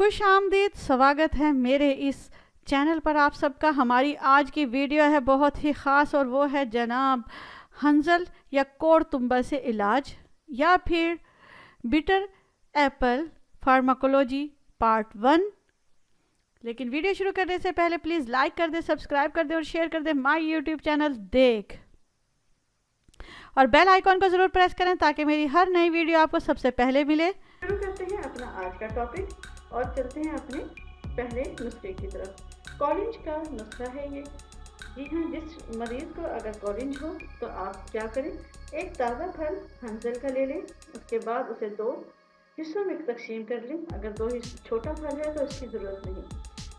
खुश आमदीद, स्वागत है मेरे इस चैनल पर आप सबका। हमारी आज की वीडियो है बहुत ही ख़ास और वो है जनाब हंजल या कोड़ तुम्बा से इलाज या फिर बिटर एप्पल फार्माकोलॉजी पार्ट 1। लेकिन वीडियो शुरू करने से पहले प्लीज़ लाइक कर दे, सब्सक्राइब कर दे और शेयर कर दे माय यूट्यूब चैनल देख, और बेल आइकॉन को ज़रूर प्रेस करें ताकि मेरी हर नई वीडियो आपको सबसे पहले मिले। शुरू करते हैं अपना आज का टॉपिक और चलते हैं अपने पहले नुस्खे की तरफ। कॉलिंज का नुस्खा है ये। जी हाँ, जिस मरीज़ को अगर कॉलिंज हो तो आप क्या करें, एक ताज़ा फल हंजल का ले लें, उसके बाद उसे 2 हिस्सों में तकसीम कर लें। अगर 2 छोटा फल है तो उसकी ज़रूरत नहीं,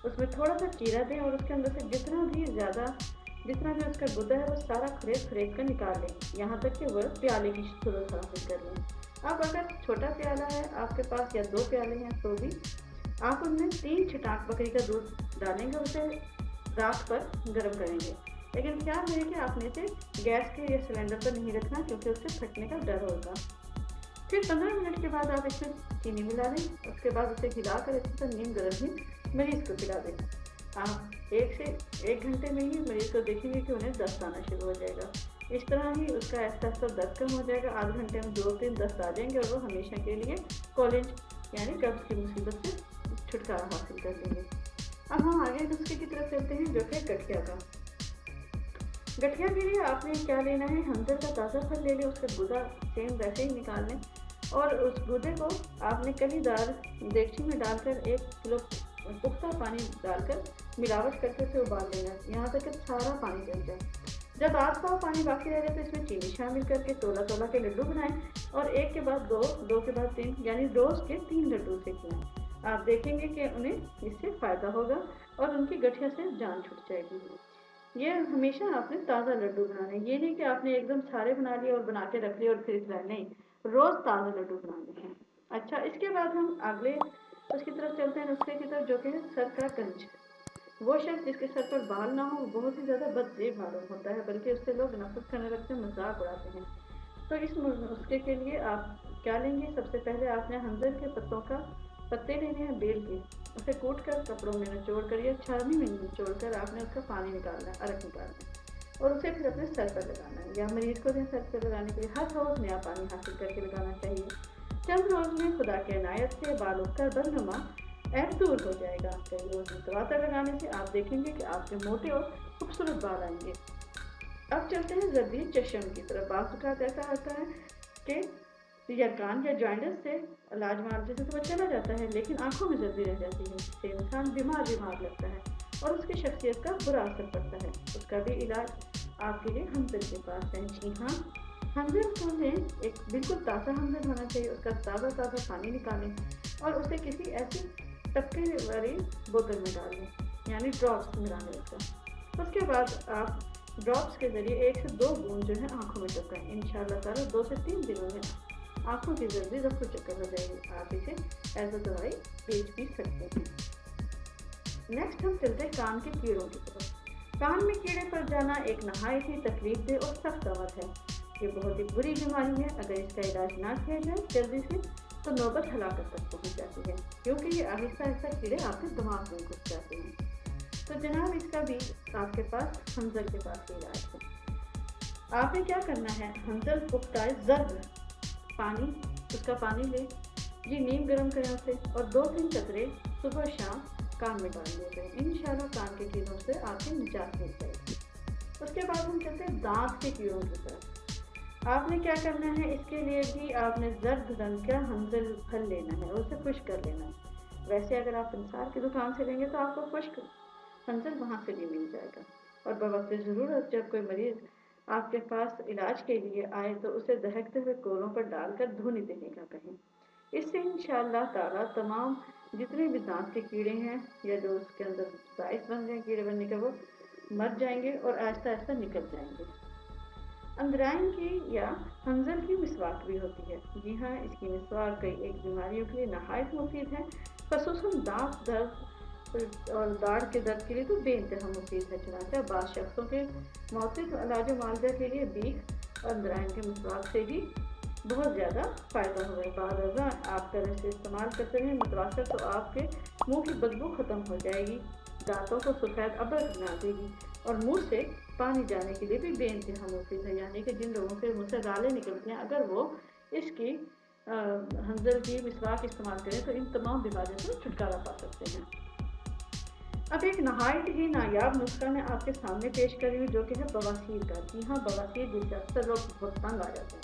उसमें थोड़ा सा चीरा दें और उसके अंदर से जितना भी उसका गुदा है वो सारा खरीद कर निकाल लें, यहाँ तक कि वह प्याले की सूरत हासिल कर लें। अब अगर छोटा प्याला है आपके पास या 2 प्याले हैं तो भी आप उनमें 3 छिटाक बकरी का दूध डालेंगे, उसे राख पर गर्म करेंगे। लेकिन ख्याल रहे कि आपने इसे गैस के या सिलेंडर पर नहीं रखना, क्योंकि उससे फटने का डर होगा। फिर 15 मिनट के बाद आप इसमें चीनी मिला दें, उसके बाद उसे हिलाकर अच्छे से नीम गर्म ही मरीज़ को पिला दें। आप 1 से 1 घंटे में ही मरीज़ को देखेंगे कि उन्हें दस्त आना शुरू हो जाएगा। इस तरह ही उसका ऐसा दर्द कम हो जाएगा। आधे घंटे में 2-3 दस्त आ जाएंगे और वो हमेशा के लिए कॉलिंज यानी कब्ज़ की मुसीबत से छुटकारा हासिल कर लेंगे। अब हम आगे नुस्खे की तरफ चलते हैं, जो कि गठिया का। गठिया के लिए आपने क्या लेना है, हंजल का ताज़ा फल ले लें, उसका गुदा सेम वैसे ही निकाल लें और उस गुदे को आपने कलीदार देगची में डालकर 1 किलो पुख्ता पानी डालकर मिलावट करके उसे उबाल लेना, यहाँ तक कि सारा पानी जल जाए। जब आस-पास पानी बाकी रह जाए तो इसमें चीनी शामिल करके तोला के लड्डू बनाएं और 1 के बाद 2 के बाद 3 यानी रोज़ के 3 लड्डू से खिलाएं। आप देखेंगे कि उन्हें इससे फ़ायदा होगा और उनकी गठिया से जान छूट जाएगी। ये हमेशा आपने ताज़ा लड्डू बनाने, ये नहीं कि आपने एकदम सारे बना लिए और बना के रख लिए और फिर खिलाए, नहीं, रोज़ ताज़ा लड्डू बनाने हैं। अच्छा, इसके बाद हम अगले उसकी तरफ चलते हैं नुस्खे की तरफ, जो कि है सर का गंज। वो शख्स जिसके सर पर बाल ना हो वो बहुत ही ज़्यादा बदजेब मालूम होता है, बल्कि उससे लोग नफरत करने लगते हैं, मजाक उड़ाते हैं। तो इस नुस्खे के लिए आप क्या लेंगे, सबसे पहले आपने हंजल के पत्ते लेने हैं बेल के, उसे कूट कर कपड़ों में निचोड़ कर या छावनी में निचोड़ कर आपने उसका पानी निकालना है, अरक निकालना है और उसे फिर अपने सर पर लगाना है या मरीज़ को भी सर पर लगाने के लिए हर रोज़ नया पानी हासिल करके लगाना चाहिए। चंद रोज़ में खुदा के इनायत से बाल उठकर बदनुमा ऐप दूर हो जाएगा। कई रोज़ मुतवातर लगाने से आप देखेंगे कि आपके मोटे और खूबसूरत बाल आएंगे। अब चलते हैं जर्दी चश्म की तरफ। बाज़ औक़ात ऐसा होता है कि या कान या जॉइंट्स से इलाज मार जैसे तो चला जाता है, लेकिन आंखों में जल्दी रह जाती है, इससे इंसान बीमार लगता है और उसकी शख्सियत का बुरा असर पड़ता है। उसका भी इलाज आपके लिए हंजल के पास है। जी हाँ, हंजल को लें, एक बिल्कुल ताज़ा हंजल होना चाहिए, उसका ताज़ा पानी निकालें और उसे किसी ऐसी टपके वाली बोतल में डाल लें, यानी ड्रॉप्स मिला लें उसका। उसके बाद आप ड्रॉप्स के ज़रिए 1 से 2 बूंद जो है आँखों में टपकाएं। इंशाअल्लाह ताला 2 से 3 दिनों में आँखों की जल्दी रफ्त चक्कर हो जाएगी। आप इसे एज अ दवाई बेच भी सकते हैं। नेक्स्ट हम चलते हैं कान के कीड़ों की तरफ। कान में कीड़े पड़ जाना एक नहायत ही तकलीफदेह और सख्त अमल है। ये बहुत ही बुरी बीमारी है। अगर इसका इलाज ना किया जाए जल्दी से तो नौबत हलाकत तक पहुँच जाती है, क्योंकि ये आहिस्ता कीड़े आपके दिमाग में घुस जाते हैं। तो जनाब, इसका भी आपके पास हंजल के पास इलाज है। आपने क्या करना है, हंजल पुख्ता जर्द पानी, उसका पानी ले जी, नीम गर्म करें उसे और 2-3 कतरे सुबह शाम कान में डाल दिए गए। इंशाल्लाह कान के कीड़ों से आपकी निजात मिल जाएगी। उसके बाद हम चलते हैं दांत के कीड़ों की तरफ। आपने क्या करना है, इसके लिए भी आपने जर्द रंग का हंजल फल लेना है, उसे खुश्क कर लेना है। वैसे अगर आप पंसार की दुकान से लेंगे तो आपको खुश्क हंजल वहाँ से भी मिल जाएगा। और बवक्त ज़रूरत जब कोई मरीज़ आपके पास इलाज के लिए आए तो उसे दहकते हुए कोलों पर डालकर धुनी देने का कहें। इससे इंशाअल्लाह ताला तमाम जितने भी दांत के कीड़े हैं या जो उसके अंदर बाइस बन गए कीड़े बनने के, वो मर जाएंगे और आहिस्ता निकल जाएंगे। अंदराइन की या हंजल की मिसवाक भी होती है। जी हाँ, इसकी मिसवाक कई एक बीमारियों के लिए नहायत मुफीद है, खसूसन दांत दर्द और दाढ़ के दर्द के लिए तो बेइंतहा मुफीद है। चुनांचे बाद शख्सों के मौतिक इलाज मालजा के लिए बीख और अंदराइन के मिसवाक से भी बहुत ज़्यादा फ़ायदा हुआ है। बाद आप तरह से इस्तेमाल करते हैं मुतवासर तो आपके मुंह की बदबू खत्म हो जाएगी, दांतों को सफेद अबर बना देगी और मुंह से पानी जाने के लिए भी बेइंतहा मुफीद है। यानी कि जिन लोगों के मुंह से गाले निकलते हैं, अगर वो इसकी हंजल की मिसवाक इस्तेमाल करें तो इन तमाम बीमारियों से छुटकारा पा सकते हैं। अब एक नहायत ही नायाब नुस्खा मैं आपके सामने पेश कर रही हूँ, जो कि है बवासीर का। जी हाँ, बवासीर जिससे अक्सर लोग बहुत तंग आ जाते हैं।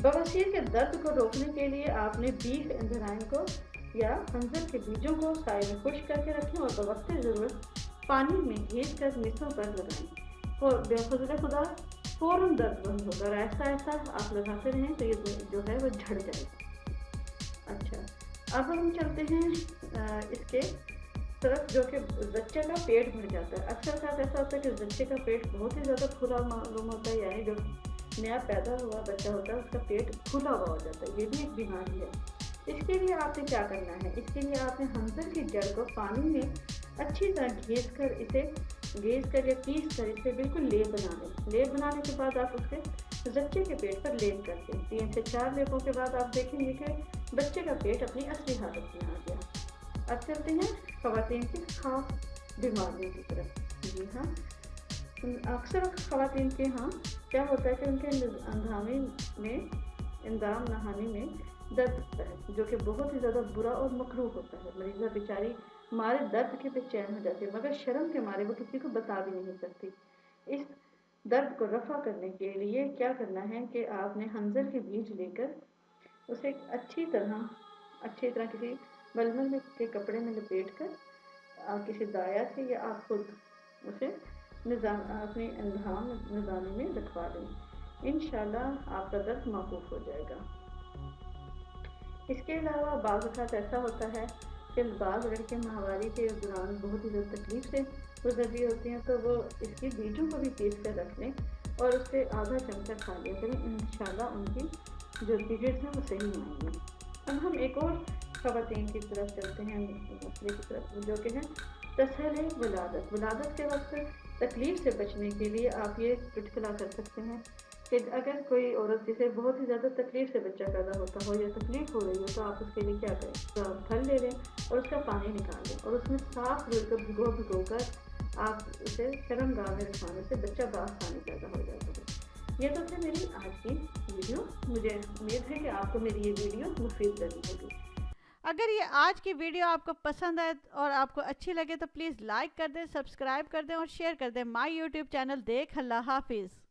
बवासीर के दर्द को रोकने के लिए आपने बीफ एंजराइन को या हंजल के बीजों को साए में खुश्क करके रखें और बवक्त ज़रूरत पानी में घीस कर मिसों पर लगाएं और बेखुदा खुदा फ़ौरन दर्द बंद होगा और ऐसा ऐसा आप लगाते रहें तो ये जो है वो झड़ जाएगा। अच्छा, अब हम चलते हैं इसके तरफ, जो कि बच्चे का पेट भर जाता है। अक्सर साथ ऐसा होता है कि बच्चे का पेट बहुत ही ज़्यादा फूला मालूम होता है, यानी जो नया पैदा हुआ बच्चा होता है उसका पेट फूला हुआ हो जाता है। ये भी एक बीमारी है। इसके लिए आपने क्या करना है, इसके लिए आपने हंजल की जड़ को पानी में अच्छी तरह घिस कर या पीस कर इसे बिल्कुल लेप बना लें। लेप बनाने के बाद आप उसके बच्चे के पेट पर लेप कर दें। 3 से 4 लेपों के बाद आप देखेंगे कि बच्चे का पेट अपनी असली हालत में आ गया। अब चलते हैं ख़वातीन की खास बीमारियों की तरफ। जी हाँ, अक्सर ख़वातीन के यहाँ क्या होता है कि उनके इंदाम नहाने में दर्द होता है, जो कि बहुत ही ज़्यादा बुरा और मकरूह होता है। मरीज़ा बेचारी मारे दर्द के बेचैन हो जाती है, मगर शर्म के मारे वो किसी को बता भी नहीं सकती। इस दर्द को रफ़ा करने के लिए क्या करना है कि आपने हंजल के बीज लेकर उसे अच्छी तरह किसी मलमल के कपड़े में लपेट कर किसी दाया से या आप खुद उसे अपने निज़ामे में रखवा दें। इंशाल्लाह आपका दर्द मौकूफ़ हो जाएगा। इसके अलावा बाज़ वक़्त ऐसा होता है कि बाज़ लड़कियाँ माहवारी के दौरान बहुत ही ज़्यादा तकलीफ़ से गुजर रही होती हैं, तो वो इसकी बीजों को भी पीस कर रख लें और उससे आधा चमचा खा लिया करें। इंशाल्लाह उनकी जो पीरियड्स हैं वो सही आएंगे। अब हम एक और ख़वातीन की तरफ चलते हैं, मसले की तरफ, जो कि है तसहल वलादत। वलादत के वक्त तकलीफ़ से बचने के लिए आप ये चुटकुला कर सकते हैं कि अगर कोई औरत जिसे बहुत ही ज़्यादा तकलीफ़ से बच्चा पैदा होता हो या तकलीफ़ हो रही हो, तो आप उसके लिए क्या करें, तो आप फल ले लें और उसका पानी निकाल लें और उसमें साफ रुई को भिगो कर आप उसे शर्मगाह में रखवाने से बच्चा बआसानी पैदा हो जाता है। ये तो थी मेरी आज की वीडियो। मुझे उम्मीद है कि आपको मेरी ये वीडियो मुफीद लगी होगी। अगर ये आज की वीडियो आपको पसंद आए और आपको अच्छी लगे तो प्लीज़ लाइक कर दें, सब्सक्राइब कर दें और शेयर कर दें। माय यूट्यूब चैनल देख। अल्लाह हाफिज़।